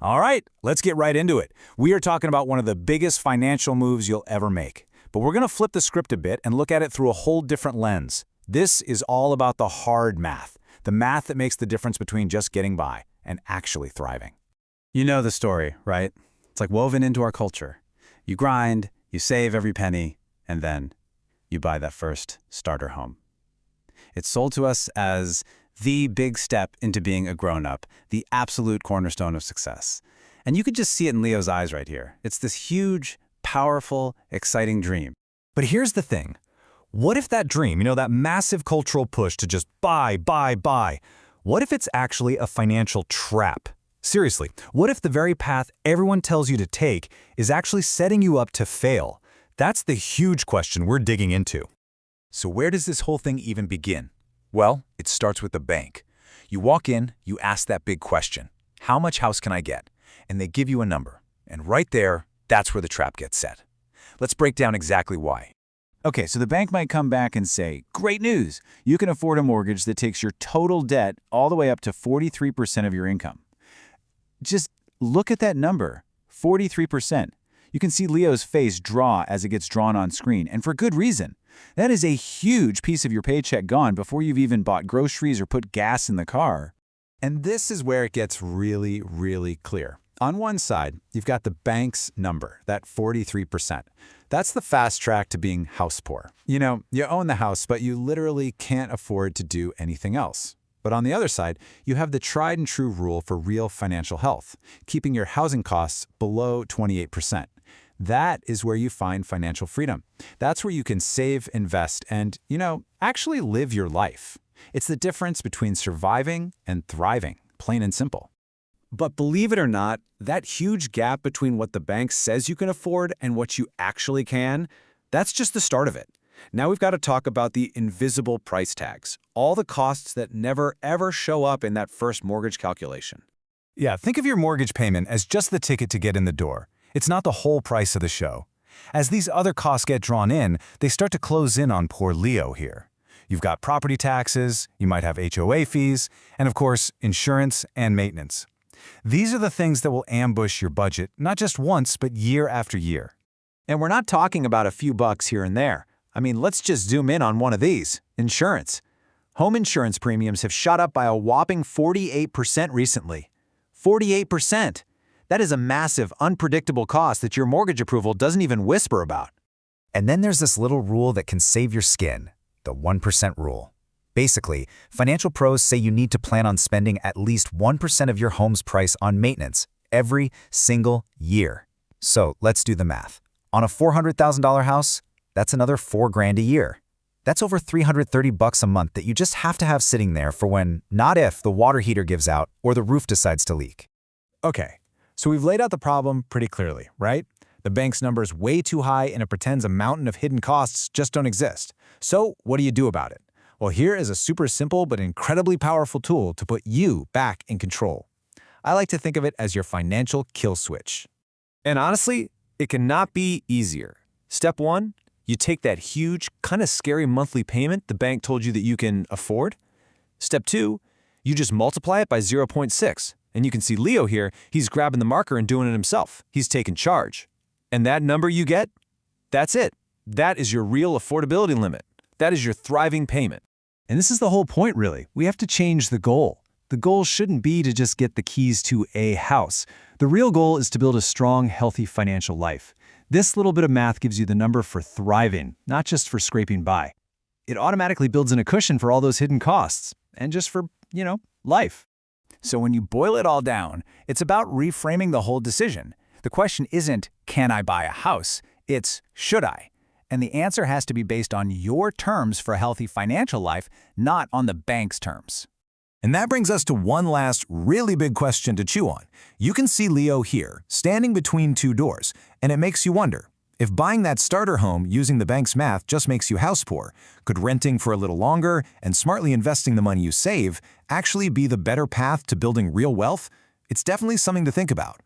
All right, let's get right into it. We are talking about one of the biggest financial moves you'll ever make. But we're going to flip the script a bit and look at it through a whole different lens. This is all about the hard math, the math that makes the difference between just getting by and actually thriving. You know the story, right? It's like woven into our culture. You grind, you save every penny, and then you buy that first starter home. It's sold to us as the big step into being a grown-up, the absolute cornerstone of success. And you could just see it in Leo's eyes right here. It's this huge, powerful, exciting dream. But here's the thing. What if that dream, that massive cultural push to just buy, what if it's actually a financial trap? Seriously, what if the very path everyone tells you to take is actually setting you up to fail? That's the huge question we're digging into. So where does this whole thing even begin? Well, it starts with the bank. You walk in, you ask that big question, how much house can I get? And they give you a number. And right there, that's where the trap gets set. Let's break down exactly why. Okay, so the bank might come back and say, great news, you can afford a mortgage that takes your total debt all the way up to 43% of your income. Just look at that number, 43%. You can see Leo's face draw as it gets drawn on screen, and for good reason. That is a huge piece of your paycheck gone before you've even bought groceries or put gas in the car. And this is where it gets really, really clear. On one side, you've got the bank's number, that 43%. That's the fast track to being house poor. You own the house, but you literally can't afford to do anything else. But on the other side, you have the tried and true rule for real financial health, keeping your housing costs below 28%. That is where you find financial freedom. That's where you can save, invest, and, actually live your life. It's the difference between surviving and thriving, plain and simple. But believe it or not, that huge gap between what the bank says you can afford and what you actually can, that's just the start of it. Now we've got to talk about the invisible price tags, all the costs that never ever show up in that first mortgage calculation. Yeah, think of your mortgage payment as just the ticket to get in the door. It's not the whole price of the show. As these other costs get drawn in, they start to close in on poor Leo here. You've got property taxes, you might have HOA fees, and of course, insurance and maintenance. These are the things that will ambush your budget, not just once, but year after year. And we're not talking about a few bucks here and there. I mean, let's just zoom in on one of these, insurance. Home insurance premiums have shot up by a whopping 48% recently. 48%! That is a massive, unpredictable cost that your mortgage approval doesn't even whisper about. And then there's this little rule that can save your skin, the 1% rule. Basically, financial pros say you need to plan on spending at least 1% of your home's price on maintenance every single year. So let's do the math. On a $400,000 house, that's another $4,000 a year. That's over $330 a month that you just have to have sitting there for when, not if, the water heater gives out or the roof decides to leak. Okay, so we've laid out the problem pretty clearly, right? The bank's number is way too high and it pretends a mountain of hidden costs just don't exist. So what do you do about it? Well, here is a super simple but incredibly powerful tool to put you back in control. I like to think of it as your financial kill switch. And honestly, it cannot be easier. Step 1, you take that huge, kind of scary monthly payment the bank told you that you can afford. Step 2, you just multiply it by 0.6. And you can see Leo here, he's grabbing the marker and doing it himself. He's taking charge. And that number you get, that's it. That is your real affordability limit. That is your thriving payment. And this is the whole point, really. We have to change the goal. The goal shouldn't be to just get the keys to a house. The real goal is to build a strong, healthy financial life. This little bit of math gives you the number for thriving, not just for scraping by. It automatically builds in a cushion for all those hidden costs, and just for, life. So when you boil it all down, it's about reframing the whole decision. The question isn't, can I buy a house? It's, should I? And the answer has to be based on your terms for a healthy financial life, not on the bank's terms. And that brings us to one last really big question to chew on. You can see Leo here, standing between two doors, and it makes you wonder, if buying that starter home using the bank's math just makes you house poor, could renting for a little longer and smartly investing the money you save actually be the better path to building real wealth? It's definitely something to think about.